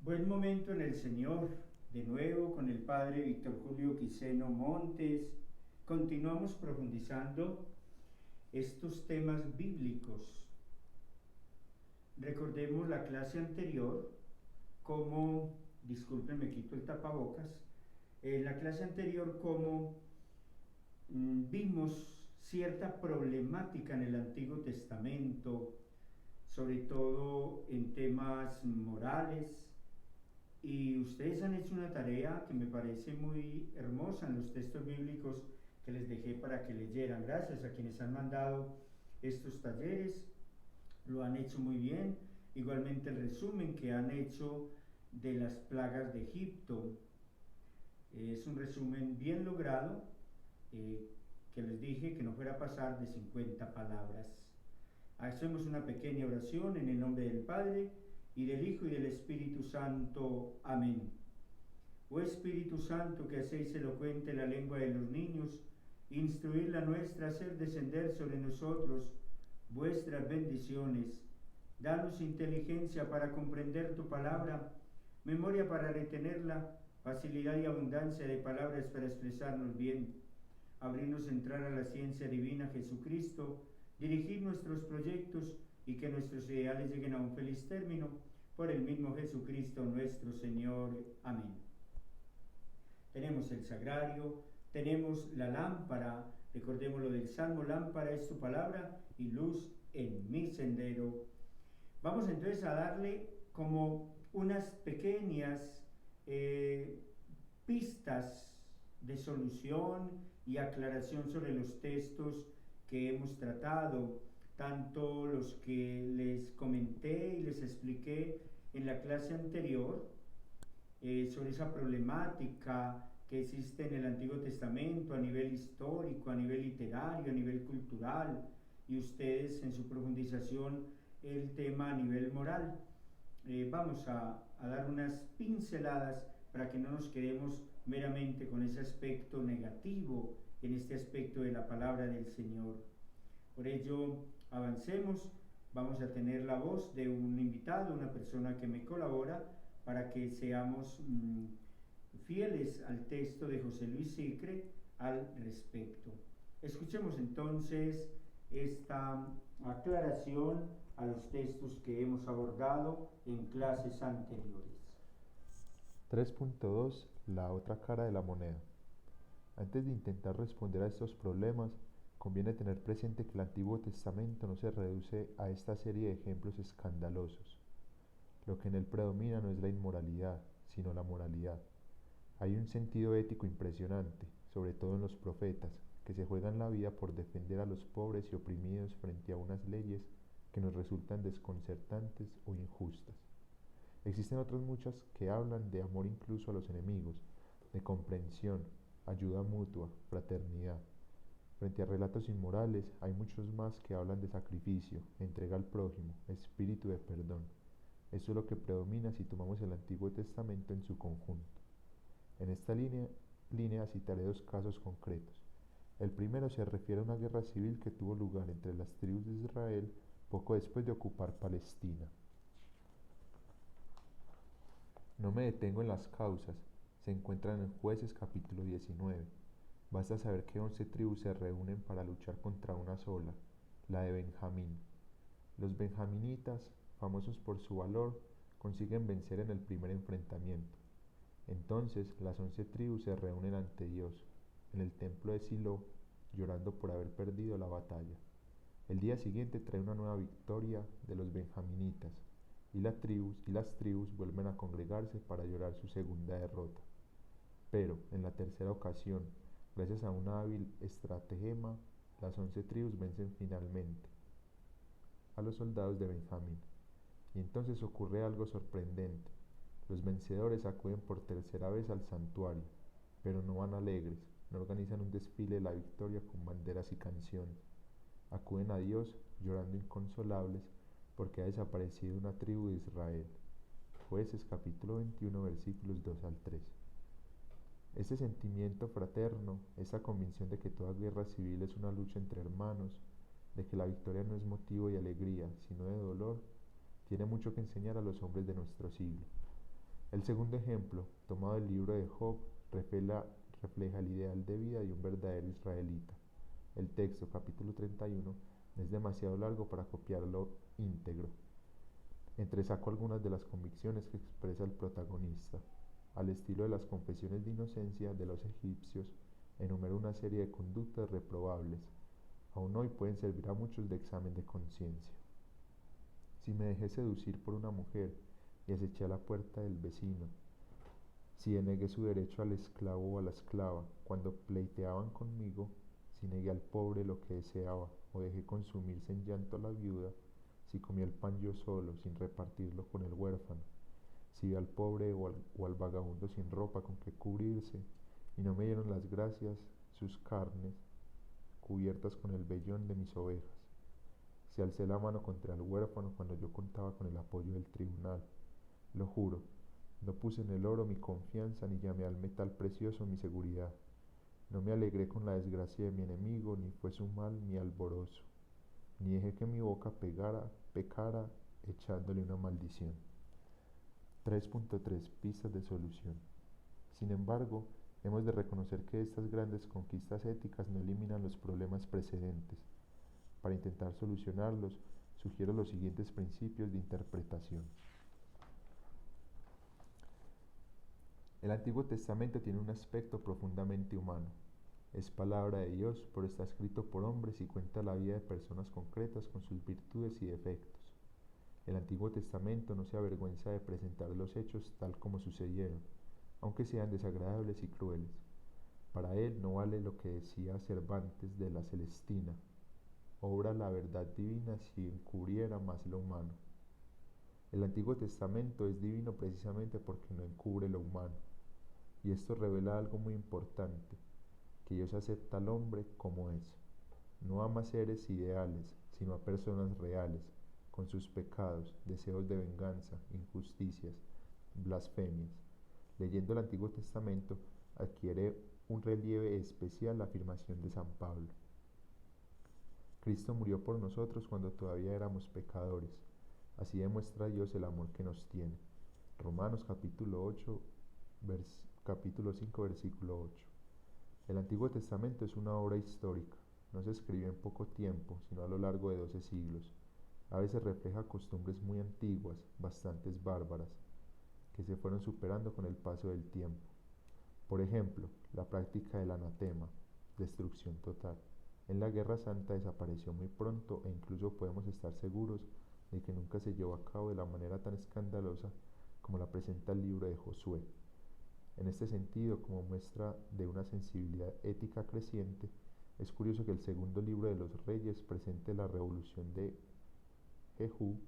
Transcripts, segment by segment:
Buen momento en el Señor, de nuevo con el Padre Víctor Julio Quiseno Montes. Continuamos profundizando estos temas bíblicos. Recordemos la clase anterior, disculpen, me quito el tapabocas. En la clase anterior, vimos cierta problemática en el Antiguo Testamento, sobre todo en temas morales. Y ustedes han hecho una tarea que me parece muy hermosa en los textos bíblicos que les dejé para que leyeran. Gracias a quienes han mandado estos talleres, lo han hecho muy bien. Igualmente el resumen que han hecho de las plagas de Egipto. Es un resumen bien logrado, que les dije que no fuera a pasar de 50 palabras. Hacemos una pequeña oración en el nombre del Padre, y del Hijo y del Espíritu Santo. Amén. Oh Espíritu Santo, que hacéis elocuente la lengua de los niños, instruid la nuestra, hacer descender sobre nosotros vuestras bendiciones. Danos inteligencia para comprender tu palabra, memoria para retenerla, facilidad y abundancia de palabras para expresarnos bien. Abrirnos a entrar a la ciencia divina Jesucristo, dirigir nuestros proyectos y que nuestros ideales lleguen a un feliz término, por el mismo Jesucristo nuestro Señor. Amén. Tenemos el sagrario, tenemos la lámpara, recordemos lo del Salmo: lámpara es tu palabra y luz en mi sendero. Vamos entonces a darle como unas pequeñas pistas de solución y aclaración sobre los textos que hemos tratado, tanto los que les comenté y les expliqué en la clase anterior, sobre esa problemática que existe en el Antiguo Testamento a nivel histórico, a nivel literario, a nivel cultural, y ustedes en su profundización el tema a nivel moral. Vamos a dar unas pinceladas para que no nos quedemos meramente con ese aspecto negativo en este aspecto de la palabra del Señor. Por ello, avancemos. Vamos a tener la voz de un invitado, una persona que me colabora, para que seamos fieles al texto de José Luis Sicre al respecto. Escuchemos entonces esta aclaración a los textos que hemos abordado en clases anteriores. 3.2 La otra cara de la moneda. Antes de intentar responder a estos problemas, conviene tener presente que el Antiguo Testamento no se reduce a esta serie de ejemplos escandalosos. Lo que en él predomina no es la inmoralidad, sino la moralidad. Hay un sentido ético impresionante, sobre todo en los profetas, que se juegan la vida por defender a los pobres y oprimidos frente a unas leyes que nos resultan desconcertantes o injustas. Existen otras muchas que hablan de amor incluso a los enemigos, de comprensión, ayuda mutua, fraternidad. Frente a relatos inmorales, hay muchos más que hablan de sacrificio, entrega al prójimo, espíritu de perdón. Eso es lo que predomina si tomamos el Antiguo Testamento en su conjunto. En esta línea citaré dos casos concretos. El primero se refiere a una guerra civil que tuvo lugar entre las tribus de Israel poco después de ocupar Palestina. No me detengo en las causas, se encuentran en Jueces capítulo 19. Basta saber que 11 tribus se reúnen para luchar contra una sola, la de Benjamín. Los benjaminitas, famosos por su valor, consiguen vencer en el primer enfrentamiento. Entonces las 11 tribus se reúnen ante Dios, en el templo de Silo, llorando por haber perdido la batalla. El día siguiente trae una nueva victoria de los benjaminitas, y las tribus vuelven a congregarse para llorar su segunda derrota. Pero, en la tercera ocasión, gracias a una hábil estratagema, las 11 tribus vencen finalmente a los soldados de Benjamín. Y entonces ocurre algo sorprendente. Los vencedores acuden por tercera vez al santuario, pero no van alegres, no organizan un desfile de la victoria con banderas y canciones. Acuden a Dios llorando inconsolables porque ha desaparecido una tribu de Israel. Jueces capítulo 21 versículos 2 al 3. Este sentimiento fraterno, esta convicción de que toda guerra civil es una lucha entre hermanos, de que la victoria no es motivo de alegría, sino de dolor, tiene mucho que enseñar a los hombres de nuestro siglo. El segundo ejemplo, tomado del libro de Job, refleja el ideal de vida de un verdadero israelita. El texto, capítulo 31, es demasiado largo para copiarlo íntegro. Entresaco algunas de las convicciones que expresa el protagonista. Al estilo de las confesiones de inocencia de los egipcios, enumera una serie de conductas reprobables. Aún hoy pueden servir a muchos de examen de conciencia. Si me dejé seducir por una mujer y aceché a la puerta del vecino, si denegué su derecho al esclavo o a la esclava cuando pleiteaban conmigo, si negué al pobre lo que deseaba o dejé consumirse en llanto a la viuda, si comí el pan yo solo sin repartirlo con el huérfano, si vi al pobre o al vagabundo sin ropa con que cubrirse y no me dieron las gracias sus carnes cubiertas con el vellón de mis ovejas, si alcé la mano contra el huérfano cuando yo contaba con el apoyo del tribunal, lo juro, no puse en el oro mi confianza ni llamé al metal precioso mi seguridad. No me alegré con la desgracia de mi enemigo, ni fue su mal mi alborozo, ni dejé que mi boca pecara echándole una maldición. 3.3 Pistas de solución. Sin embargo, hemos de reconocer que estas grandes conquistas éticas no eliminan los problemas precedentes. Para intentar solucionarlos, sugiero los siguientes principios de interpretación. El Antiguo Testamento tiene un aspecto profundamente humano. Es palabra de Dios, pero está escrito por hombres y cuenta la vida de personas concretas con sus virtudes y defectos. El Antiguo Testamento no se avergüenza de presentar los hechos tal como sucedieron, aunque sean desagradables y crueles. Para él no vale lo que decía Cervantes de la Celestina: obra la verdad divina si encubriera más lo humano. El Antiguo Testamento es divino precisamente porque no encubre lo humano, y esto revela algo muy importante, que Dios acepta al hombre como es. No ama seres ideales, sino a personas reales, con sus pecados, deseos de venganza, injusticias, blasfemias. Leyendo el Antiguo Testamento adquiere un relieve especial la afirmación de San Pablo: Cristo murió por nosotros cuando todavía éramos pecadores. Así demuestra Dios el amor que nos tiene. Romanos capítulo 5, versículo 8. El Antiguo Testamento es una obra histórica. No se escribió en poco tiempo, sino a lo largo de 12 siglos. A veces refleja costumbres muy antiguas, bastante bárbaras, que se fueron superando con el paso del tiempo. Por ejemplo, la práctica del anatema, destrucción total. En la Guerra Santa desapareció muy pronto e incluso podemos estar seguros de que nunca se llevó a cabo de la manera tan escandalosa como la presenta el libro de Josué. En este sentido, como muestra de una sensibilidad ética creciente, es curioso que el segundo libro de los Reyes presente la revolución de Jehú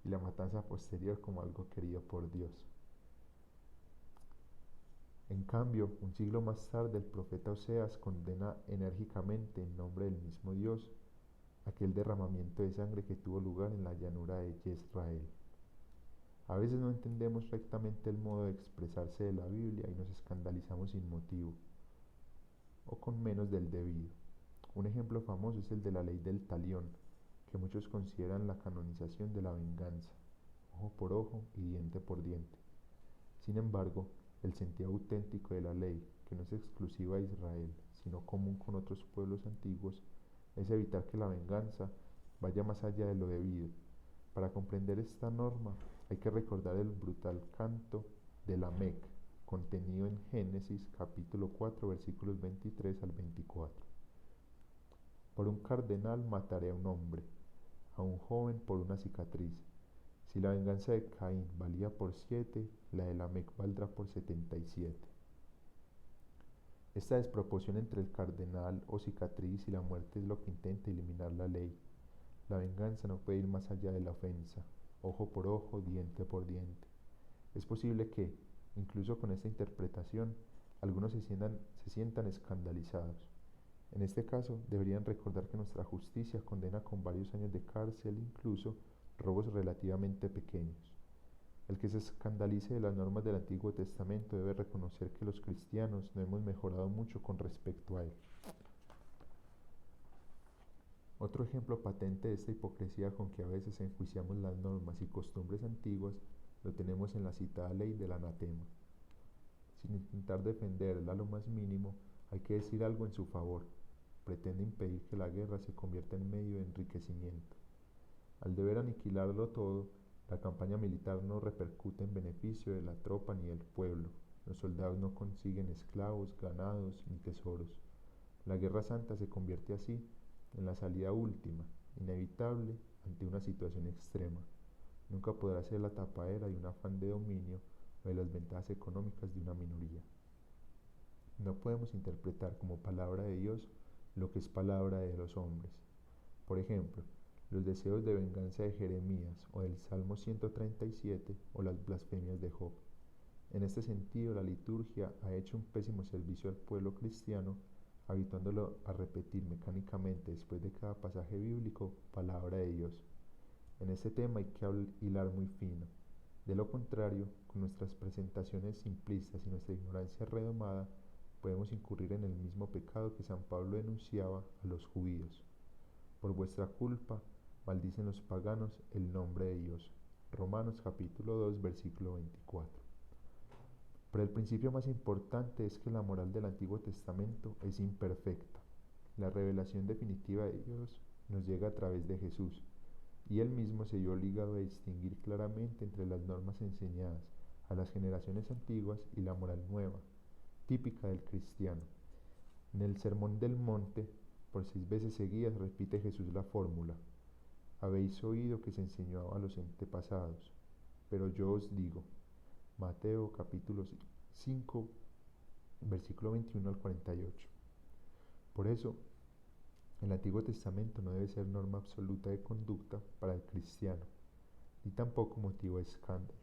y la matanza posterior como algo querido por Dios. En cambio, un siglo más tarde, el profeta Oseas condena enérgicamente en nombre del mismo Dios aquel derramamiento de sangre que tuvo lugar en la llanura de Jezreel. A veces no entendemos rectamente el modo de expresarse de la Biblia y nos escandalizamos sin motivo, o con menos del debido. Un ejemplo famoso es el de la ley del talión, que muchos consideran la canonización de la venganza, ojo por ojo y diente por diente. Sin embargo, el sentido auténtico de la ley, que no es exclusiva de Israel, sino común con otros pueblos antiguos, es evitar que la venganza vaya más allá de lo debido. Para comprender esta norma hay que recordar el brutal canto de Lamec, contenido en Génesis capítulo 4 versículos 23 al 24. Por un cardenal mataré a un hombre, a un joven por una cicatriz. Si la venganza de Caín valía por 7, la de Lamec valdrá por 77. Esta desproporción entre el cardenal o cicatriz y la muerte es lo que intenta eliminar la ley. La venganza no puede ir más allá de la ofensa, ojo por ojo, diente por diente. Es posible que, incluso con esta interpretación, algunos se sientan escandalizados. En este caso, deberían recordar que nuestra justicia condena con varios años de cárcel, incluso robos relativamente pequeños. El que se escandalice de las normas del Antiguo Testamento debe reconocer que los cristianos no hemos mejorado mucho con respecto a él. Otro ejemplo patente de esta hipocresía con que a veces enjuiciamos las normas y costumbres antiguas lo tenemos en la citada ley del anatema. Sin intentar defenderla lo más mínimo, hay que decir algo en su favor. Pretende impedir que la guerra se convierta en medio de enriquecimiento. Al deber aniquilarlo todo, la campaña militar no repercute en beneficio de la tropa ni del pueblo. Los soldados no consiguen esclavos, ganados ni tesoros. La guerra santa se convierte así en la salida última, inevitable ante una situación extrema. Nunca podrá ser la tapadera de un afán de dominio o de las ventajas económicas de una minoría. No podemos interpretar como palabra de Dios lo que es palabra de los hombres. Por ejemplo, los deseos de venganza de Jeremías o del Salmo 137 o las blasfemias de Job. En este sentido, la liturgia ha hecho un pésimo servicio al pueblo cristiano, habituándolo a repetir mecánicamente después de cada pasaje bíblico palabra de Dios. En este tema hay que hilar muy fino. De lo contrario, con nuestras presentaciones simplistas y nuestra ignorancia redomada, podemos incurrir en el mismo pecado que San Pablo denunciaba a los judíos. Por vuestra culpa, maldicen los paganos el nombre de Dios. Romanos capítulo 2, versículo 24. Pero el principio más importante es que la moral del Antiguo Testamento es imperfecta. La revelación definitiva de Dios nos llega a través de Jesús, y él mismo se vio obligado a distinguir claramente entre las normas enseñadas a las generaciones antiguas y la moral nueva, típica del cristiano. En el Sermón del Monte, por 6 veces seguidas repite Jesús la fórmula: habéis oído que se enseñó a los antepasados, pero yo os digo. Mateo capítulo 5, versículo 21 al 48. Por eso, el Antiguo Testamento no debe ser norma absoluta de conducta para el cristiano, ni tampoco motivo de escándalo.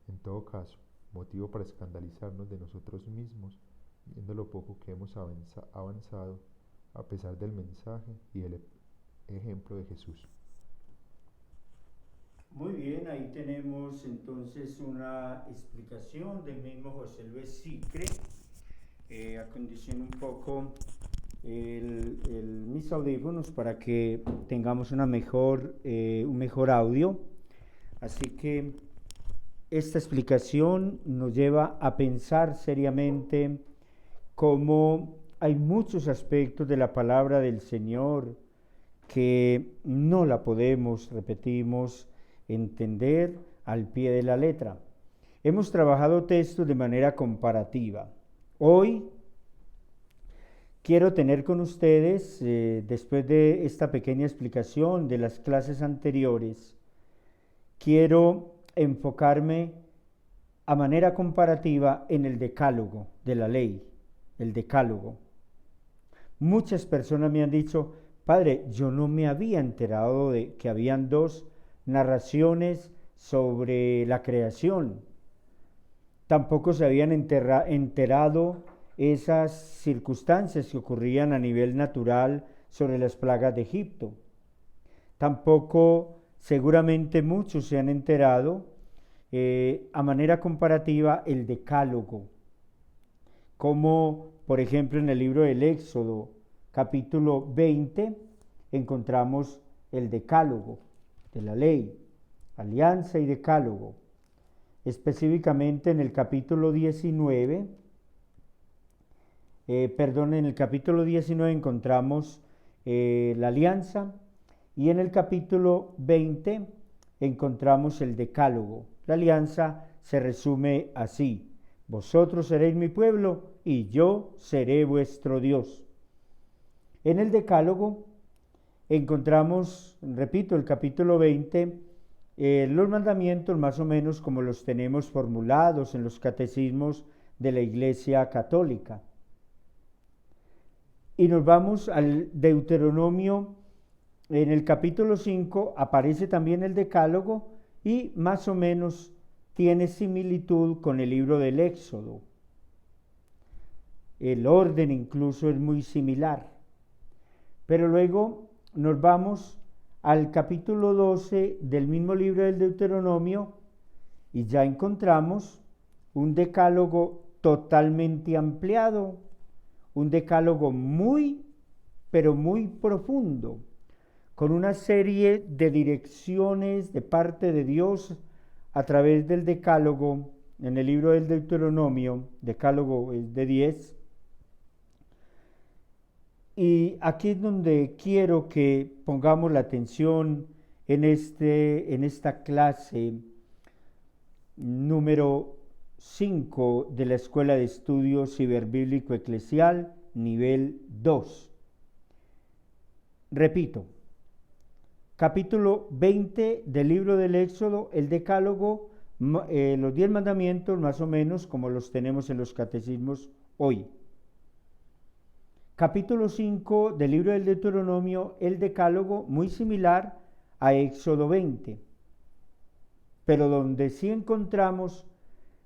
En todo caso, motivo para escandalizarnos de nosotros mismos, viendo lo poco que hemos avanzado, a pesar del mensaje y del ejemplo de Jesús. Muy bien, ahí tenemos entonces una explicación del mismo José Luis Sicre. Acondiciono un poco mis audífonos para que tengamos un mejor audio. Así que esta explicación nos lleva a pensar seriamente cómo hay muchos aspectos de la palabra del Señor que no la podemos, repetimos, entender al pie de la letra. Hemos trabajado textos de manera comparativa. Hoy quiero tener con ustedes, después de esta pequeña explicación de las clases anteriores, quiero enfocarme a manera comparativa en el decálogo de la ley, el decálogo. Muchas personas me han dicho: Padre, yo no me había enterado de que habían 2 narraciones sobre la creación. Tampoco se habían enterado esas circunstancias que ocurrían a nivel natural sobre las plagas de Egipto. Tampoco seguramente muchos se han enterado a manera comparativa el decálogo, como por ejemplo en el libro del Éxodo capítulo 20 encontramos el decálogo de la ley, alianza y decálogo. Específicamente en el capítulo 19, en el capítulo 19 encontramos la alianza, y en el capítulo 20 encontramos el decálogo. La alianza se resume así: vosotros seréis mi pueblo y yo seré vuestro Dios. En el decálogo encontramos, repito, el capítulo 20, los mandamientos más o menos como los tenemos formulados en los catecismos de la Iglesia Católica. Y nos vamos al Deuteronomio. En el capítulo 5 aparece también el decálogo y más o menos tiene similitud con el libro del Éxodo. El orden incluso es muy similar. Pero luego nos vamos al capítulo 12 del mismo libro del Deuteronomio y ya encontramos un decálogo totalmente ampliado, un decálogo muy, pero muy profundo, con una serie de direcciones de parte de Dios a través del Decálogo, en el libro del Deuteronomio, Decálogo es de 10, y aquí es donde quiero que pongamos la atención en esta clase número 5 de la Escuela de Estudios Ciberbíblico Eclesial, nivel 2. Repito, capítulo 20 del libro del Éxodo, el Decálogo, los 10 mandamientos más o menos como los tenemos en los catecismos hoy. Capítulo 5 del libro del Deuteronomio, el Decálogo, muy similar a Éxodo 20, pero donde sí encontramos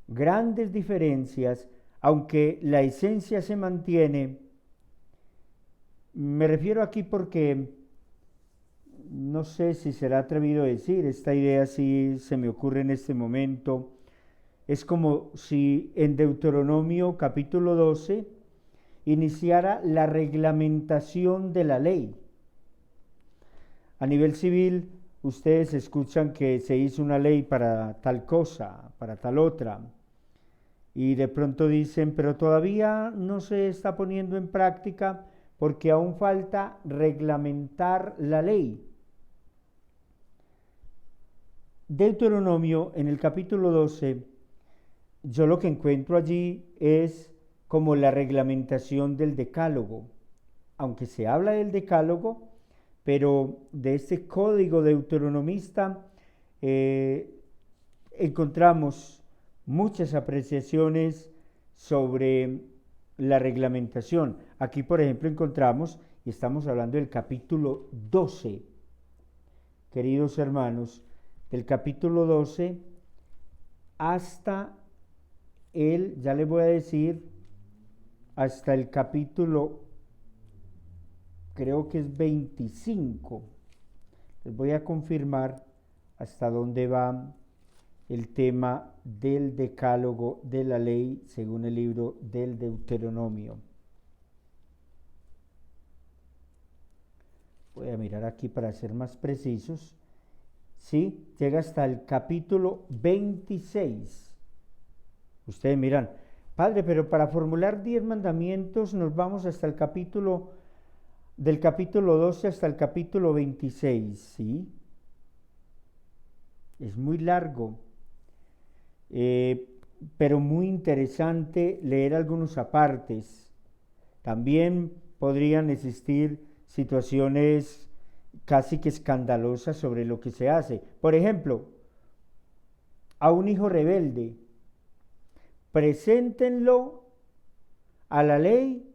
grandes diferencias, aunque la esencia se mantiene. Me refiero aquí porque no sé si será atrevido a decir, esta idea sí se me ocurre en este momento. Es como si en Deuteronomio capítulo 12 iniciara la reglamentación de la ley. A nivel civil, ustedes escuchan que se hizo una ley para tal cosa, para tal otra, y de pronto dicen, pero todavía no se está poniendo en práctica porque aún falta reglamentar la ley. Deuteronomio, en el capítulo 12, yo lo que encuentro allí es como la reglamentación del Decálogo, aunque se habla del Decálogo, pero de este código deuteronomista encontramos muchas apreciaciones sobre la reglamentación. Aquí, por ejemplo, encontramos, y estamos hablando del capítulo 12, queridos hermanos, del capítulo 12 hasta ya les voy a decir, hasta el capítulo, creo que es 25. Les voy a confirmar hasta dónde va el tema del decálogo de la ley según el libro del Deuteronomio. Voy a mirar aquí para ser más precisos. Sí, llega hasta el capítulo 26. Ustedes miran, Padre, pero para formular 10 mandamientos nos vamos hasta el capítulo, del capítulo 12 hasta el capítulo 26, ¿sí? Es muy largo, pero muy interesante leer algunos apartes. También podrían existir situaciones casi que escandalosas sobre lo que se hace. Por ejemplo, a un hijo rebelde, preséntenlo a la ley,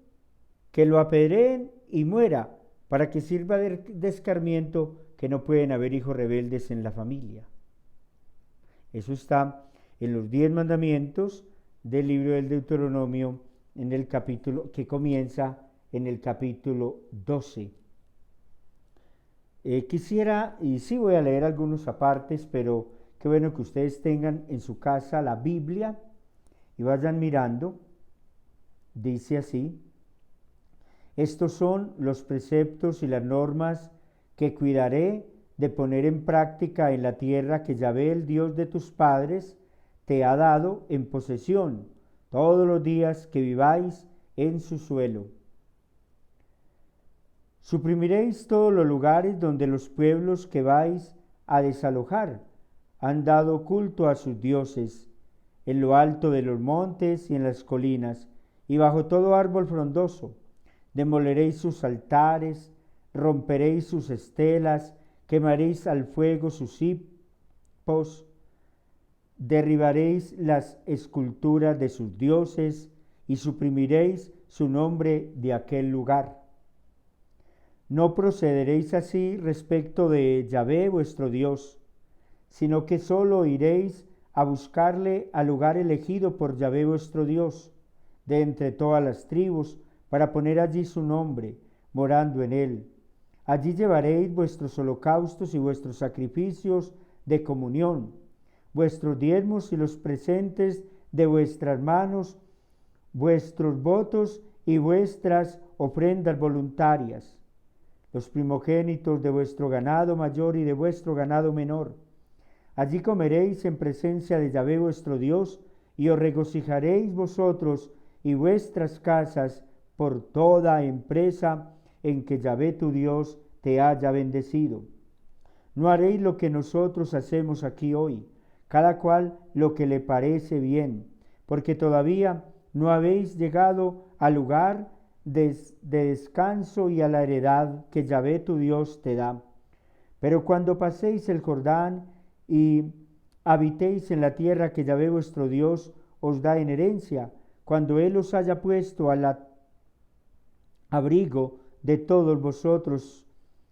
que lo apedreen y muera, para que sirva de escarmiento que no pueden haber hijos rebeldes en la familia. Eso está en los 10 mandamientos del libro del Deuteronomio, en el capítulo que comienza en el capítulo 12. Quisiera, y sí voy a leer algunos apartes, pero qué bueno que ustedes tengan en su casa la Biblia y vayan mirando. Dice así: estos son los preceptos y las normas que cuidaré de poner en práctica en la tierra que Yahvé, el Dios de tus padres, te ha dado en posesión todos los días que viváis en su suelo. Suprimiréis todos los lugares donde los pueblos que vais a desalojar han dado culto a sus dioses, en lo alto de los montes y en las colinas, y bajo todo árbol frondoso. Demoleréis sus altares, romperéis sus estelas, quemaréis al fuego sus hipos, derribaréis las esculturas de sus dioses y suprimiréis su nombre de aquel lugar. No procederéis así respecto de Yahvé vuestro Dios, sino que solo iréis a buscarle al lugar elegido por Yahvé vuestro Dios, de entre todas las tribus, para poner allí su nombre, morando en él. Allí llevaréis vuestros holocaustos y vuestros sacrificios de comunión, vuestros diezmos y los presentes de vuestras manos, vuestros votos y vuestras ofrendas voluntarias, los primogénitos de vuestro ganado mayor y de vuestro ganado menor, Allí comeréis en presencia de Yahvé vuestro Dios, y os regocijaréis vosotros y vuestras casas por toda empresa en que Yahvé tu Dios te haya bendecido. No haréis lo que nosotros hacemos aquí hoy, cada cual lo que le parece bien, porque todavía no habéis llegado al lugar de descanso y a la heredad que Yahvé tu Dios te da. Pero cuando paséis el Jordán y habitéis en la tierra que Yahvé vuestro Dios os da en herencia, cuando Él os haya puesto al abrigo de todos vosotros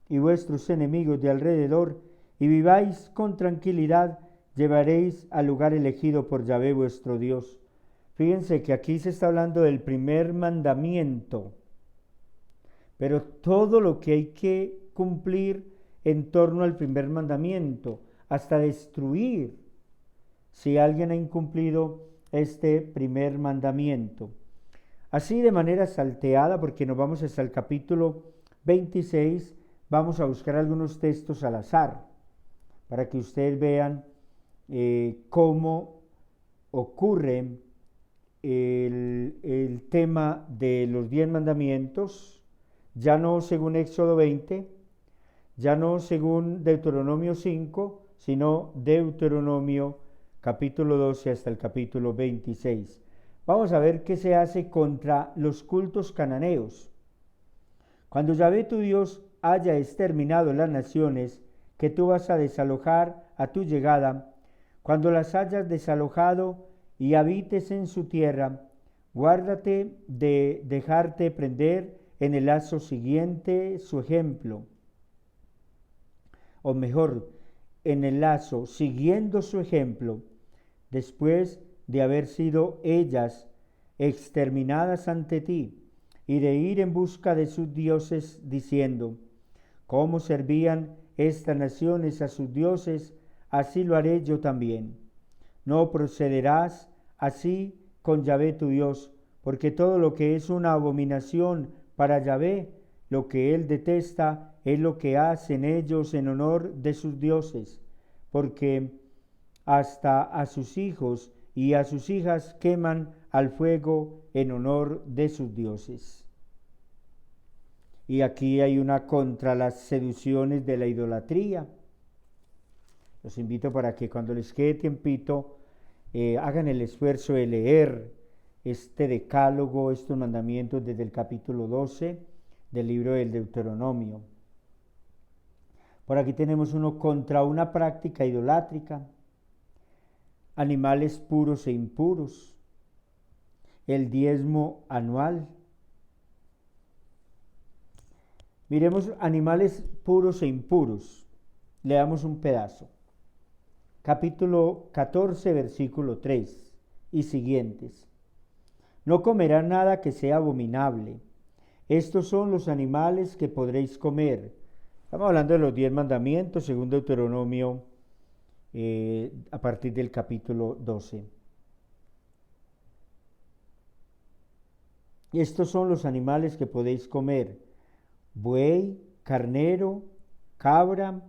y vuestros enemigos de alrededor, y viváis con tranquilidad, llevaréis al lugar elegido por Yahvé vuestro Dios. Fíjense que aquí se está hablando del primer mandamiento, pero todo lo que hay que cumplir en torno al primer mandamiento, hasta destruir si alguien ha incumplido este primer mandamiento. Así de manera salteada, porque nos vamos hasta el capítulo 26, vamos a buscar algunos textos al azar, para que ustedes vean cómo ocurre el tema de los 10 mandamientos, ya no según Éxodo 20, ya no según Deuteronomio 5, sino Deuteronomio capítulo 12 hasta el capítulo 26. Vamos a ver qué se hace contra los cultos cananeos. Cuando Yahvé tu Dios haya exterminado las naciones que tú vas a desalojar a tu llegada, cuando las hayas desalojado y habites en su tierra, guárdate de dejarte prender en el lazo siguiente su ejemplo, o mejor, en el lazo siguiendo su ejemplo, después de haber sido ellas exterminadas ante ti, y de ir en busca de sus dioses, diciendo: ¿cómo servían estas naciones a sus dioses? Así lo haré yo también. No procederás así con Yahvé tu Dios, porque todo lo que es una abominación para Yahvé, lo que él detesta, es lo que hacen ellos en honor de sus dioses, porque hasta a sus hijos y a sus hijas queman al fuego en honor de sus dioses. Y aquí hay una contra las seducciones de la idolatría. Los invito para que cuando les quede tiempito hagan el esfuerzo de leer este decálogo, estos mandamientos desde el capítulo 12 del libro del Deuteronomio. Por aquí tenemos uno contra una práctica idolátrica, animales puros e impuros, el diezmo anual. Miremos animales puros e impuros. Leamos un pedazo. Capítulo 14, versículo 3 y siguientes. No comerá nada que sea abominable. Estos son los animales que podréis comer. Estamos hablando de los 10 mandamientos, según Deuteronomio, a partir del capítulo 12. Estos son los animales que podéis comer: buey, carnero, cabra,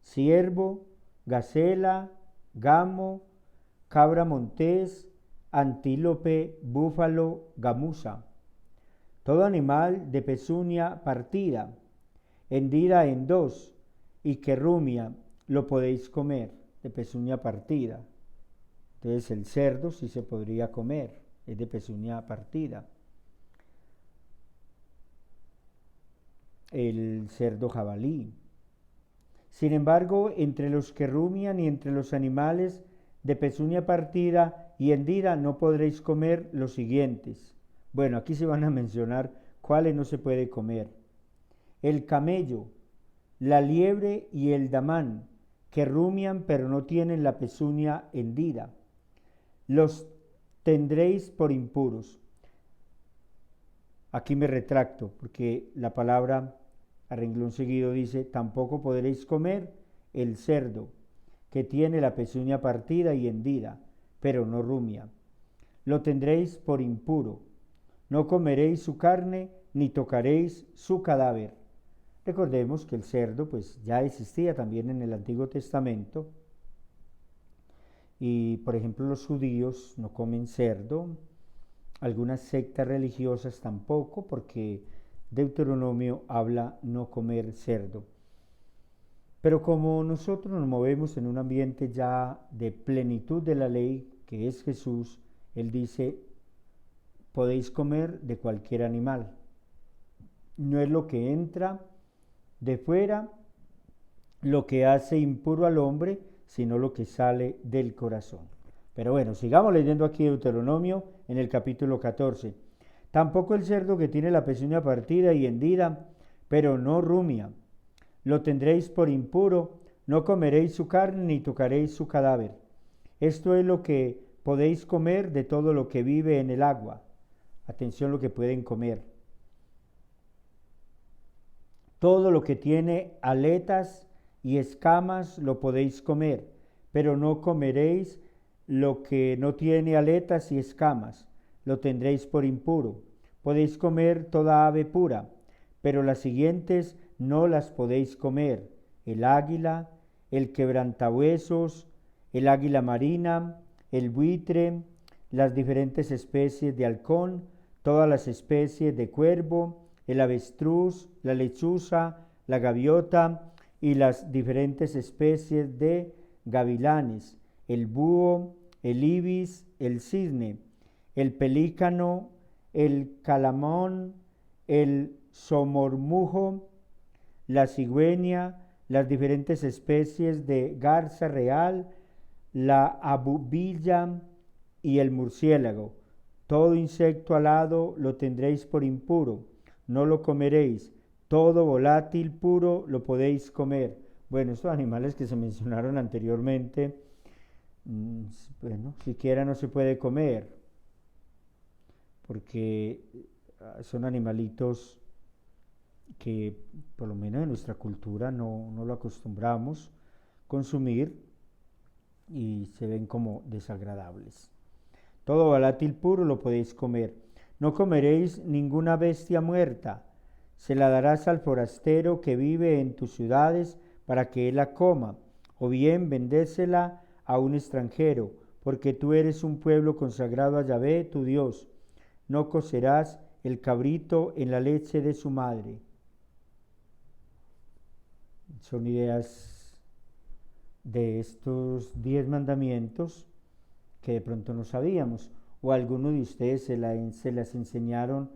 ciervo, gacela, gamo, cabra montés, antílope, búfalo, gamuza. Todo animal de pezuña partida, hendida en dos, y que rumia, lo podéis comer, de pezuña partida. Entonces el cerdo sí se podría comer, es de pezuña partida. El cerdo jabalí. Sin embargo, entre los que rumian y entre los animales de pezuña partida y hendida no podréis comer los siguientes. Bueno, aquí se van a mencionar cuáles no se puede comer: el camello, la liebre y el damán, que rumian pero no tienen la pezuña hendida. Los tendréis por impuros. Aquí me retracto, porque la palabra a renglón seguido dice: tampoco podréis comer el cerdo, que tiene la pezuña partida y hendida, pero no rumia. Lo tendréis por impuro. No comeréis su carne, ni tocaréis su cadáver. Recordemos que el cerdo pues ya existía también en el Antiguo Testamento, y por ejemplo los judíos no comen cerdo, algunas sectas religiosas tampoco, porque Deuteronomio habla no comer cerdo. Pero como nosotros nos movemos en un ambiente ya de plenitud de la ley, que es Jesús, Él dice, podéis comer de cualquier animal. No es lo que entra de fuera lo que hace impuro al hombre, sino lo que sale del corazón. Pero bueno, sigamos leyendo aquí Deuteronomio en el capítulo 14. Tampoco el cerdo que tiene la pezuña partida y hendida, pero no rumia, lo tendréis por impuro, no comeréis su carne ni tocaréis su cadáver. Esto es lo que podéis comer de todo lo que vive en el agua. Atención lo que pueden comer. Todo lo que tiene aletas y escamas lo podéis comer, pero no comeréis lo que no tiene aletas y escamas, lo tendréis por impuro. Podéis comer toda ave pura, pero las siguientes no las podéis comer: el águila, el quebrantahuesos, el águila marina, el buitre, las diferentes especies de halcón, todas las especies de cuervo, el avestruz, la lechuza, la gaviota y las diferentes especies de gavilanes, el búho, el ibis, el cisne, el pelícano, el calamón, el somormujo, la cigüeña, las diferentes especies de garza real, la abubilla y el murciélago. Todo insecto alado lo tendréis por impuro, no lo comeréis. Todo volátil puro lo podéis comer. Bueno, estos animales que se mencionaron anteriormente, bueno, siquiera no se puede comer, porque son animalitos que por lo menos en nuestra cultura no lo acostumbramos consumir y se ven como desagradables. Todo volátil puro lo podéis comer. No comeréis ninguna bestia muerta. Se la darás al forastero que vive en tus ciudades para que él la coma, o bien vendésela a un extranjero, porque tú eres un pueblo consagrado a Yahvé, tu Dios. No cocerás el cabrito en la leche de su madre. Son ideas de estos 10 mandamientos que de pronto no sabíamos, o algunos de ustedes se las enseñaron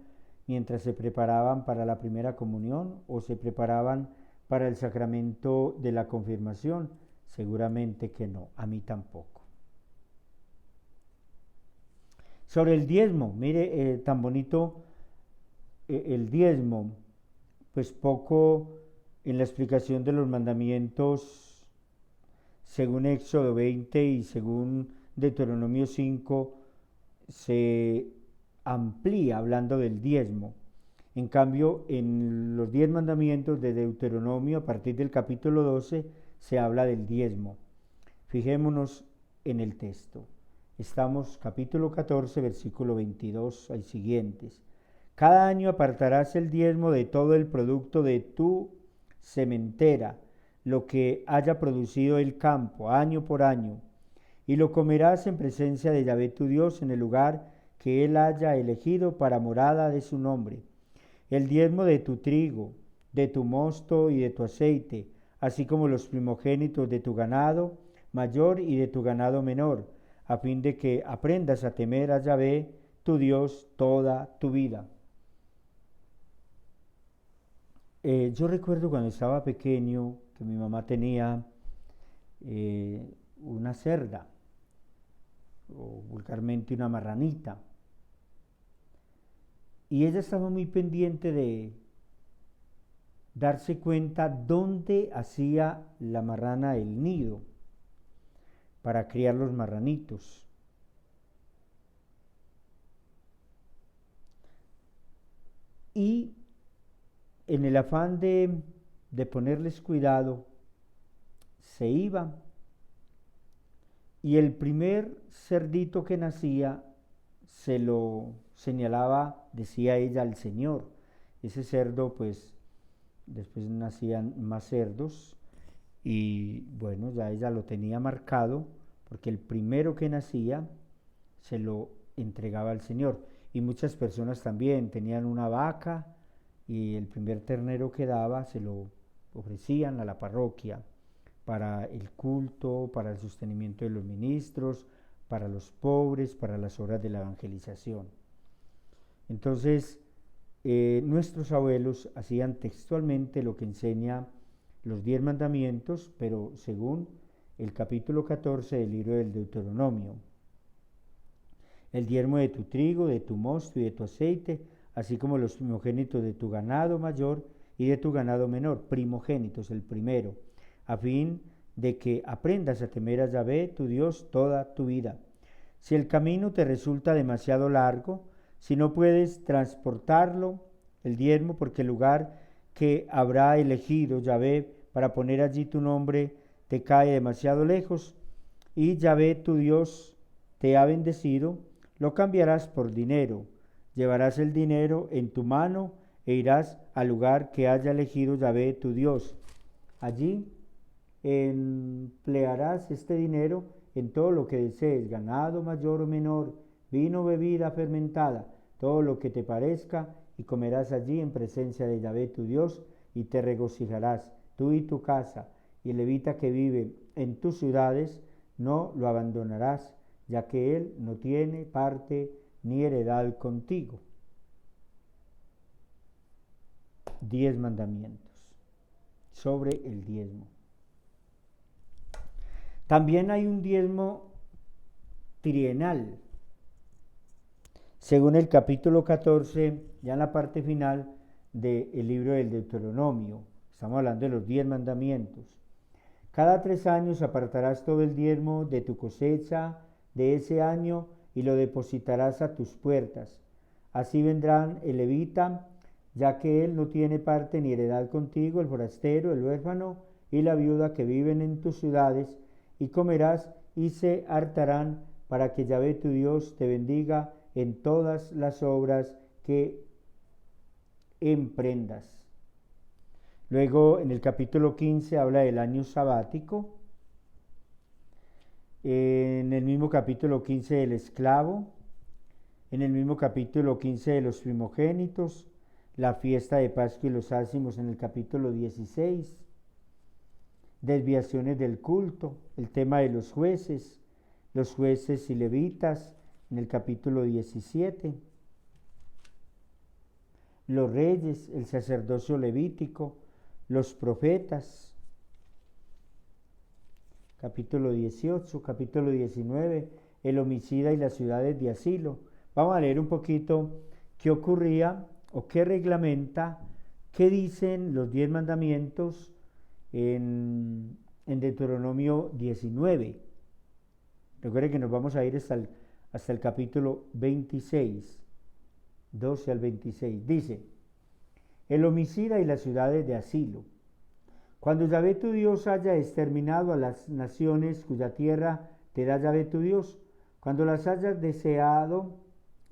mientras se preparaban para la primera comunión o se preparaban para el sacramento de la confirmación. Seguramente que no, a mí tampoco. Sobre el diezmo, mire, tan bonito el diezmo, pues poco en la explicación de los mandamientos según Éxodo 20 y según Deuteronomio 5 se amplía hablando del diezmo. En cambio, en los 10 mandamientos de Deuteronomio, a partir del capítulo 12, se habla del diezmo. Fijémonos en el texto. Estamos capítulo 14, versículo 22 al siguientes. Cada año apartarás el diezmo de todo el producto de tu sementera, lo que haya producido el campo, año por año, y lo comerás en presencia de Yahvé tu Dios en el lugar que él haya elegido para morada de su nombre. El diezmo de tu trigo, de tu mosto y de tu aceite, así como los primogénitos de tu ganado mayor y de tu ganado menor, a fin de que aprendas a temer a Yahvé tu Dios toda tu vida. Yo recuerdo cuando estaba pequeño que mi mamá tenía una cerda, o vulgarmente una marranita, y ella estaba muy pendiente de darse cuenta dónde hacía la marrana el nido para criar los marranitos. Y en el afán de ponerles cuidado, se iba, y el primer cerdito que nacía se lo señalaba, decía ella, al Señor. Ese cerdo, pues, después nacían más cerdos, y bueno, ya ella lo tenía marcado porque el primero que nacía se lo entregaba al Señor. Y muchas personas también tenían una vaca y el primer ternero que daba se lo ofrecían a la parroquia para el culto, para el sostenimiento de los ministros, para los pobres, para las obras de la evangelización. Entonces, nuestros abuelos hacían textualmente lo que enseña los 10 mandamientos, pero según el capítulo 14 del libro del Deuteronomio. El diezmo de tu trigo, de tu mosto y de tu aceite, así como los primogénitos de tu ganado mayor y de tu ganado menor, primogénitos, el primero, a fin de que aprendas a temer a Yahvé, tu Dios, toda tu vida. Si el camino te resulta demasiado largo, si no puedes transportarlo, el diezmo, porque el lugar que habrá elegido Yahvé para poner allí tu nombre te cae demasiado lejos, y Yahvé, tu Dios, te ha bendecido, lo cambiarás por dinero. Llevarás el dinero en tu mano e irás al lugar que haya elegido Yahvé, tu Dios. Allí emplearás este dinero en todo lo que desees, ganado mayor o menor, vino, bebida fermentada, todo lo que te parezca, y comerás allí en presencia de Yahvé tu Dios, y te regocijarás, tú y tu casa, y el levita que vive en tus ciudades, no lo abandonarás, ya que él no tiene parte ni heredad contigo. 10 mandamientos sobre el diezmo. También hay un diezmo trienal. Según el capítulo 14, ya en la parte final del libro del Deuteronomio, estamos hablando de los 10 mandamientos. Cada 3 años apartarás todo el diezmo de tu cosecha de ese año y lo depositarás a tus puertas. Así vendrán el levita, ya que él no tiene parte ni heredad contigo, el forastero, el huérfano y la viuda que viven en tus ciudades, y comerás y se hartarán, para que Yahvé tu Dios te bendiga en todas las obras que emprendas. Luego en el capítulo 15 habla del año sabático. En el mismo capítulo 15 del esclavo. En el mismo capítulo 15 de los primogénitos. La fiesta de Pascua y los ácimos en el capítulo 16. Desviaciones del culto. El tema de los jueces y levitas en el capítulo 17. Los reyes, el sacerdocio levítico, los profetas, capítulo 18, capítulo 19, el homicida y las ciudades de asilo. Vamos a leer un poquito qué ocurría o qué reglamenta, qué dicen los 10 mandamientos en Deuteronomio 19. Recuerden que nos vamos a ir hasta el capítulo 26, 12 al 26. Dice: el homicida y las ciudades de asilo. Cuando Yahvé tu Dios haya exterminado a las naciones cuya tierra te da Yahvé tu Dios, cuando las hayas deseado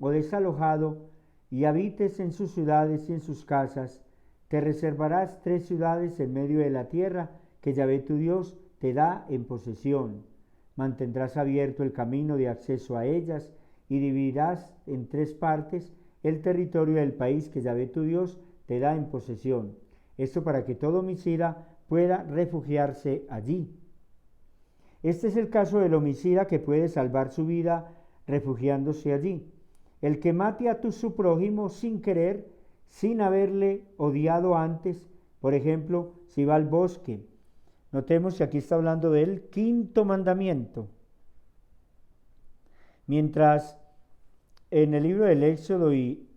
o desalojado y habites en sus ciudades y en sus casas, te reservarás 3 ciudades en medio de la tierra que Yahvé tu Dios te da en posesión. Mantendrás abierto el camino de acceso a ellas y dividirás en 3 partes el territorio del país que Yahvé tu Dios te da en posesión. Esto para que todo homicida pueda refugiarse allí. Este es el caso del homicida que puede salvar su vida refugiándose allí. El que mate a su prójimo sin querer, sin haberle odiado antes, por ejemplo, si va al bosque. Notemos que aquí está hablando del 5.º mandamiento. Mientras en el libro del Éxodo y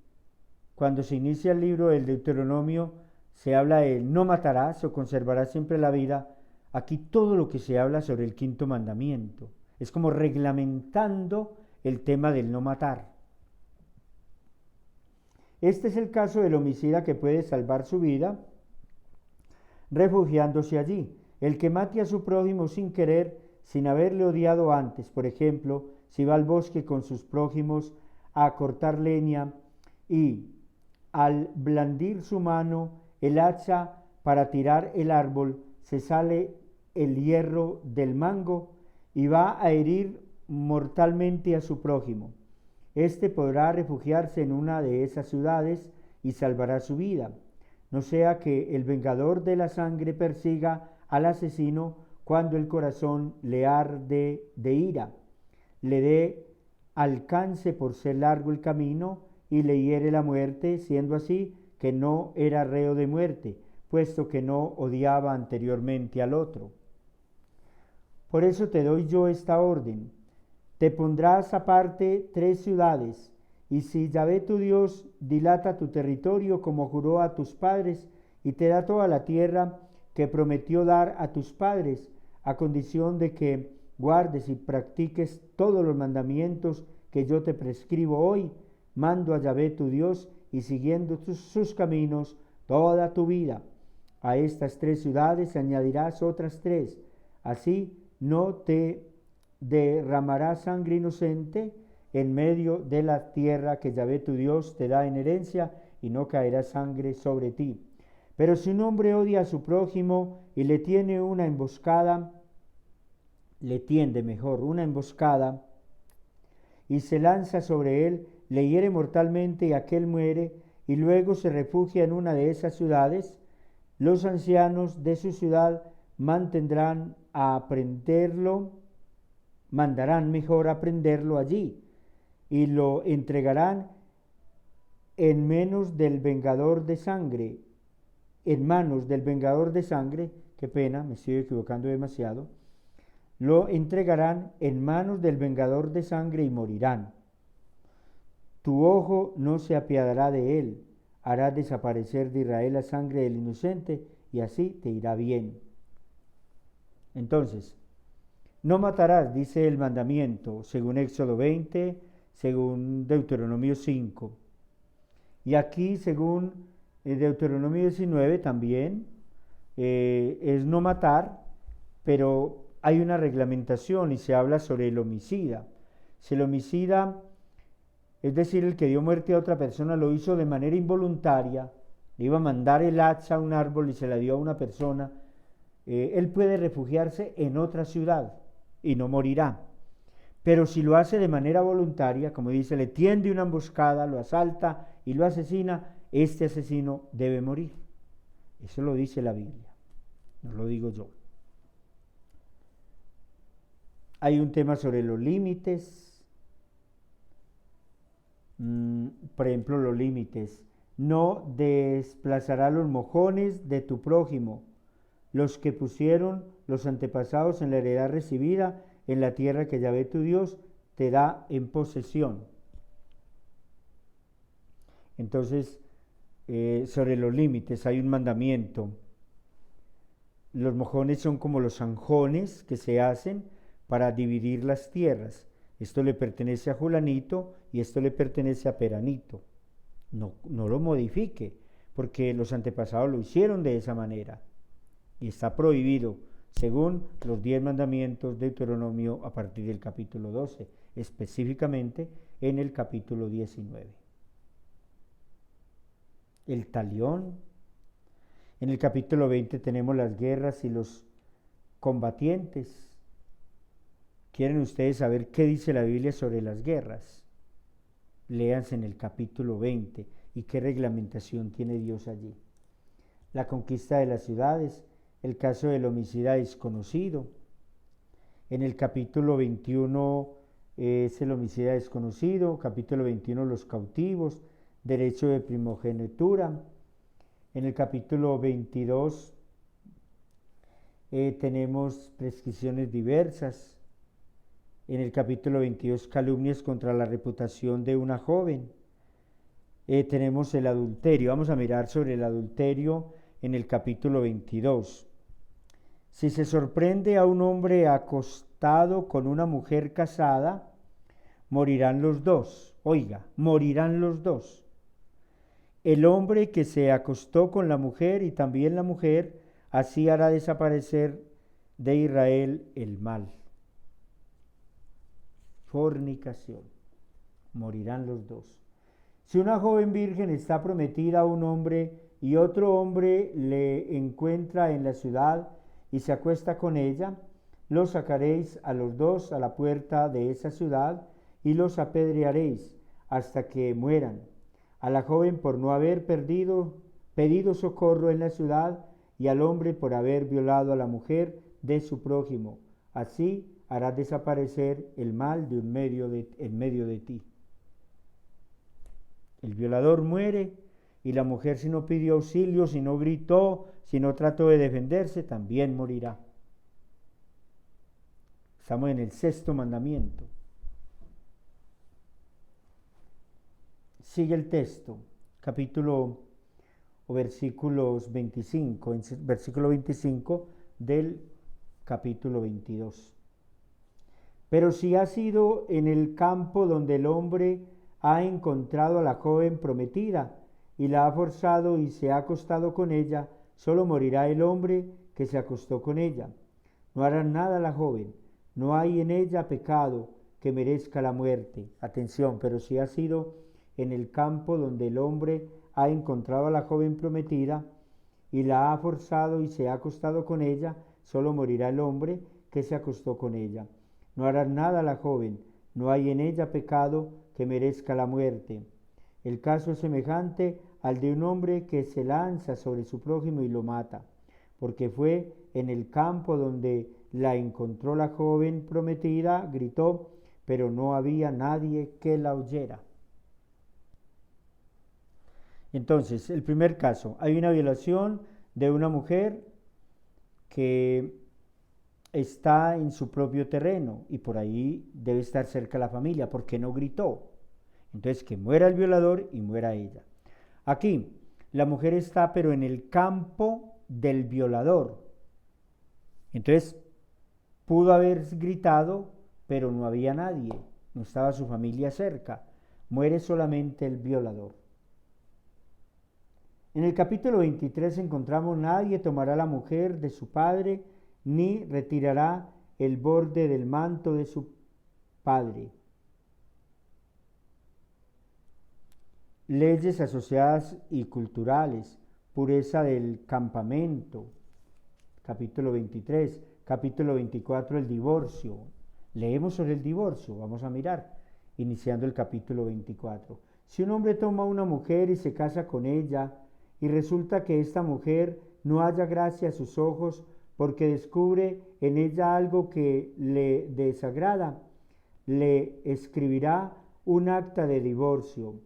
cuando se inicia el libro del Deuteronomio se habla de no matarás o conservarás siempre la vida, aquí todo lo que se habla sobre el 5.º mandamiento. Es como reglamentando el tema del no matar. Este es el caso del homicida que puede salvar su vida refugiándose allí. El que mate a su prójimo sin querer, sin haberle odiado antes, por ejemplo, si va al bosque con sus prójimos a cortar leña y al blandir su mano el hacha para tirar el árbol, se sale el hierro del mango y va a herir mortalmente a su prójimo. Este podrá refugiarse en una de esas ciudades y salvará su vida. No sea que el vengador de la sangre persiga al asesino cuando el corazón le arde de ira, le dé alcance por ser largo el camino y le hiere la muerte, siendo así que no era reo de muerte, puesto que no odiaba anteriormente al otro. Por eso te doy yo esta orden: te pondrás aparte 3 ciudades, y si Yahvé tu Dios dilata tu territorio como juró a tus padres, y te da toda la tierra que prometió dar a tus padres, a condición de que guardes y practiques todos los mandamientos que yo te prescribo hoy, mando a Yahvé tu Dios, y siguiendo sus caminos toda tu vida. A estas 3 ciudades añadirás otras 3, así no te derramará sangre inocente en medio de la tierra que Yahvé tu Dios te da en herencia, y no caerá sangre sobre ti. Pero si un hombre odia a su prójimo y le tiende una emboscada, y se lanza sobre él, le hiere mortalmente y aquel muere, y luego se refugia en una de esas ciudades, los ancianos de su ciudad mandarán mejor a prenderlo allí, y lo entregarán en manos del vengador de sangre, qué pena, me estoy equivocando demasiado, lo entregarán en manos del vengador de sangre y morirán. Tu ojo no se apiadará de él, harás desaparecer de Israel la sangre del inocente, y así te irá bien. Entonces, no matarás, dice el mandamiento, según Éxodo 20, según Deuteronomio 5. Y aquí, según Deuteronomio 19, también es no matar, pero hay una reglamentación y se habla sobre el homicida. Si el homicida, es decir, el que dio muerte a otra persona, lo hizo de manera involuntaria, le iba a mandar el hacha a un árbol y se la dio a una persona, él puede refugiarse en otra ciudad y no morirá. Pero si lo hace de manera voluntaria, como dice, le tiende una emboscada, lo asalta y lo asesina, este asesino debe morir. Eso lo dice la Biblia, no lo digo yo. Hay un tema sobre los límites. Por ejemplo, los límites. No desplazará los mojones de tu prójimo, los que pusieron los antepasados en la heredad recibida en la tierra que Yahvé tu Dios te da en posesión. Entonces, sobre los límites hay un mandamiento. Los mojones son como los zanjones que se hacen para dividir las tierras. Esto le pertenece a Julanito y esto le pertenece a Peranito. No lo modifique, porque los antepasados lo hicieron de esa manera. Y está prohibido, según los 10 mandamientos de Deuteronomio a partir del capítulo 12, específicamente en el capítulo 19. El talión. En el capítulo 20 tenemos las guerras y los combatientes. ¿Quieren ustedes saber qué dice la Biblia sobre las guerras? Léanse en el capítulo 20 y qué reglamentación tiene Dios allí. La conquista de las ciudades, el caso del homicida desconocido. En el capítulo 21 es el homicida desconocido, capítulo 21 los cautivos, derecho de primogenitura. En el capítulo 22 tenemos prescripciones diversas. En el capítulo 22, calumnias contra la reputación de una joven. Tenemos el adulterio. Vamos a mirar sobre el adulterio en el capítulo 22. Si se sorprende a un hombre acostado con una mujer casada, morirán los dos. Oiga, morirán los dos. El hombre que se acostó con la mujer y también la mujer, así hará desaparecer de Israel el mal. Fornicación. Morirán los dos. Si una joven virgen está prometida a un hombre y otro hombre le encuentra en la ciudad y se acuesta con ella, los sacaréis a los dos a la puerta de esa ciudad y los apedrearéis hasta que mueran. A la joven por no haber pedido socorro en la ciudad, y al hombre por haber violado a la mujer de su prójimo. Así harás desaparecer el mal de en medio de ti. El violador muere, y la mujer, si no pidió auxilio, si no gritó, si no trató de defenderse, también morirá. Estamos en el 6º mandamiento. Sigue el texto, capítulo o versículos 25, versículo 25 del capítulo 22. Pero si ha sido en el campo donde el hombre ha encontrado a la joven prometida y la ha forzado y se ha acostado con ella, solo morirá el hombre que se acostó con ella. No hará nada a la joven, no hay en ella pecado que merezca la muerte. Atención, pero si ha sido en el campo donde el hombre ha encontrado a la joven prometida y la ha forzado y se ha acostado con ella, solo morirá el hombre que se acostó con ella. No hará nada a la joven, no hay en ella pecado que merezca la muerte. El caso es semejante al de un hombre que se lanza sobre su prójimo y lo mata, porque fue en el campo donde la encontró la joven prometida, gritó, pero no había nadie que la oyera. Entonces, el primer caso, hay una violación de una mujer que está en su propio terreno y por ahí debe estar cerca la familia porque no gritó. Entonces, que muera el violador y muera ella. Aquí, la mujer está pero en el campo del violador. Entonces, pudo haber gritado, pero no había nadie, no estaba su familia cerca. Muere solamente el violador. En el capítulo 23 encontramos: nadie tomará la mujer de su padre, ni retirará el borde del manto de su padre. Leyes asociadas y culturales, pureza del campamento, capítulo 23, capítulo 24, el divorcio. Leemos sobre el divorcio, vamos a mirar, iniciando el capítulo 24. Si un hombre toma una mujer y se casa con ella, y resulta que esta mujer no halla gracia a sus ojos porque descubre en ella algo que le desagrada, le escribirá un acta de divorcio,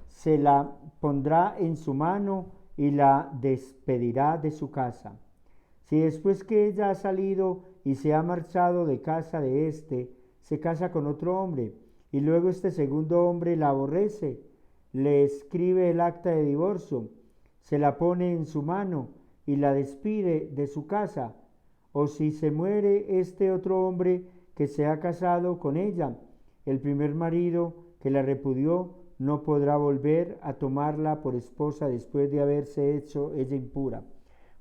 se la pondrá en su mano y la despedirá de su casa. Si después que ella ha salido y se ha marchado de casa de éste, se casa con otro hombre, y luego este segundo hombre la aborrece, le escribe el acta de divorcio, se la pone en su mano y la despide de su casa, o si se muere este otro hombre que se ha casado con ella, el primer marido que la repudió no podrá volver a tomarla por esposa después de haberse hecho ella impura,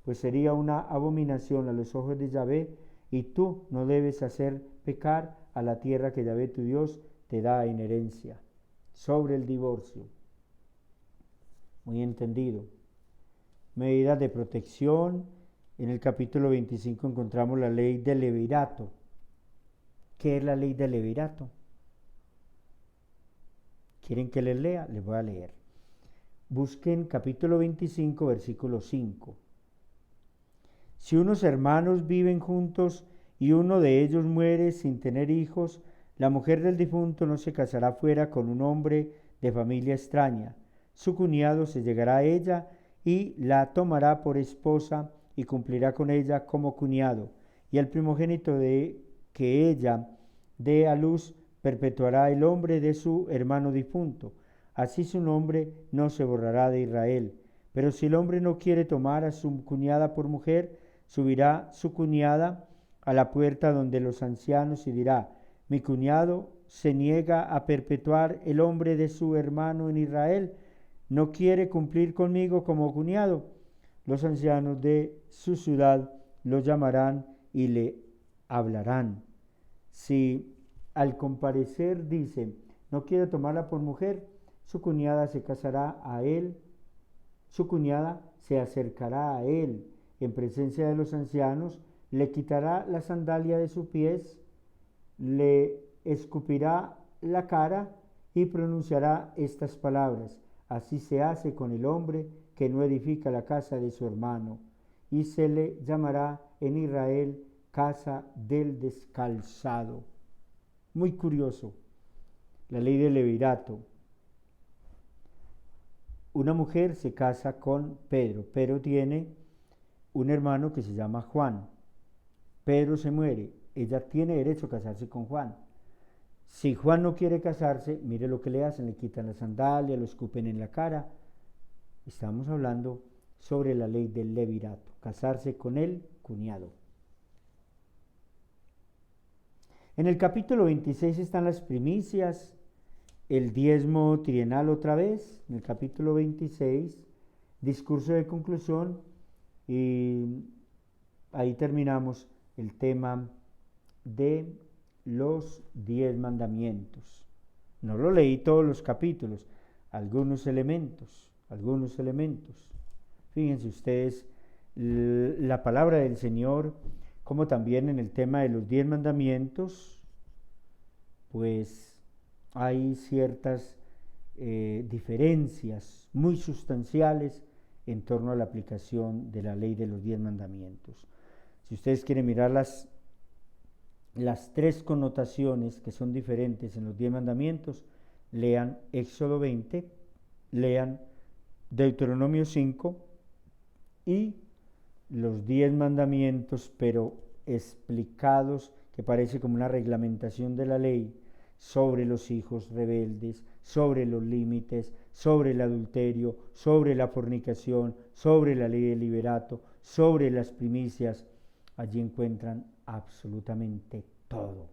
pues sería una abominación a los ojos de Yahvé, y tú no debes hacer pecar a la tierra que Yahvé tu Dios te da en herencia. Sobre el divorcio. Muy entendido. Medidas de protección. En el capítulo 25 encontramos la ley del levirato. ¿Qué es la ley del levirato? ¿Quieren que les lea? Les voy a leer. Busquen capítulo 25, versículo 5. Si unos hermanos viven juntos y uno de ellos muere sin tener hijos, la mujer del difunto no se casará fuera con un hombre de familia extraña. Su cuñado se llegará a ella y la tomará por esposa y cumplirá con ella como cuñado, y el primogénito de que ella dé a luz perpetuará el nombre de su hermano difunto. Así su nombre no se borrará de Israel. Pero si el hombre no quiere tomar a su cuñada por mujer, subirá su cuñada a la puerta donde los ancianos y dirá: mi cuñado se niega a perpetuar el nombre de su hermano en Israel, no quiere cumplir conmigo como cuñado. Los ancianos de su ciudad lo llamarán y le hablarán. Si al comparecer dice: no quiero tomarla por mujer, su cuñada se casará a él, su cuñada se acercará a él en presencia de los ancianos, le quitará la sandalia de sus pies, le escupirá la cara y pronunciará estas palabras: así se hace con el hombre que no edifica la casa de su hermano, y se le llamará en Israel casa del descalzado. Muy curioso, la ley del levirato. Una mujer se casa con Pedro. Pedro tiene un hermano que se llama Juan. Pedro se muere. Ella tiene derecho a casarse con Juan. Si Juan no quiere casarse, mire lo que le hacen: le quitan la sandalia, lo escupen en la cara. Estamos hablando sobre la ley del levirato, casarse con el cuñado. En el capítulo 26 están las primicias, el diezmo trienal otra vez. En el capítulo 26, discurso de conclusión, y ahí terminamos el tema de los 10 mandamientos. No lo leí todos los capítulos, algunos elementos. Fíjense ustedes la palabra del Señor, como también en el tema de los 10 mandamientos, pues hay ciertas diferencias muy sustanciales en torno a la aplicación de la ley de los 10 mandamientos. Si ustedes quieren mirar las 3 connotaciones que son diferentes en los 10 mandamientos, lean Éxodo 20, lean Deuteronomio 5 y los 10 mandamientos, pero explicados, que parece como una reglamentación de la ley sobre los hijos rebeldes, sobre los límites, sobre el adulterio, sobre la fornicación, sobre la ley del liberato, sobre las primicias. Allí encuentran absolutamente todo,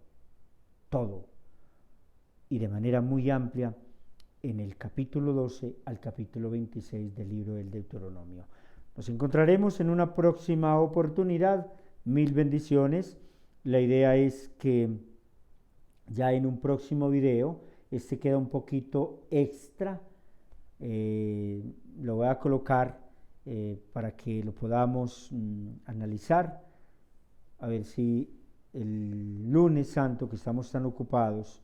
y de manera muy amplia en el capítulo 12 al capítulo 26 del libro del Deuteronomio. Nos encontraremos en una próxima oportunidad. Mil bendiciones. La idea es que ya en un próximo video, este queda un poquito extra, lo voy a colocar para que lo podamos analizar, a ver si el lunes santo, que estamos tan ocupados,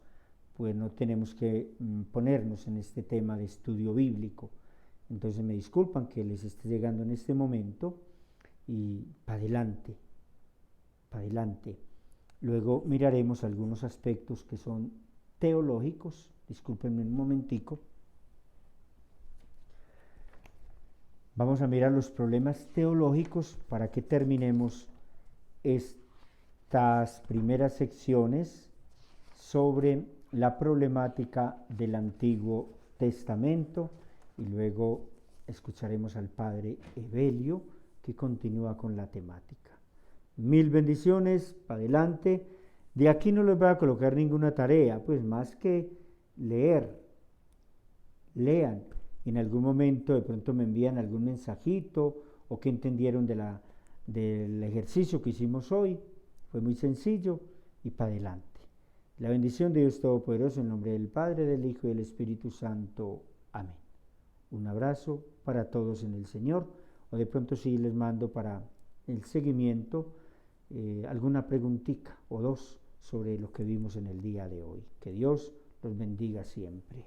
pues no tenemos que ponernos en este tema de estudio bíblico. Entonces me disculpan que les esté llegando en este momento, y para adelante. Luego miraremos algunos aspectos que son teológicos. Discúlpenme un momentico. Vamos a mirar los problemas teológicos para que terminemos estas primeras secciones sobre la problemática del Antiguo Testamento, y luego escucharemos al padre Evelio, que continúa con la temática. Mil bendiciones, para adelante. De aquí no les voy a colocar ninguna tarea, pues más que leer. Lean. En algún momento de pronto me envían algún mensajito o qué entendieron del ejercicio que hicimos hoy. Fue muy sencillo, y para adelante. La bendición de Dios Todopoderoso, en nombre del Padre, del Hijo y del Espíritu Santo. Amén. Un abrazo para todos en el Señor. O de pronto sí les mando para el seguimiento alguna preguntita o dos sobre lo que vimos en el día de hoy. Que Dios los bendiga siempre.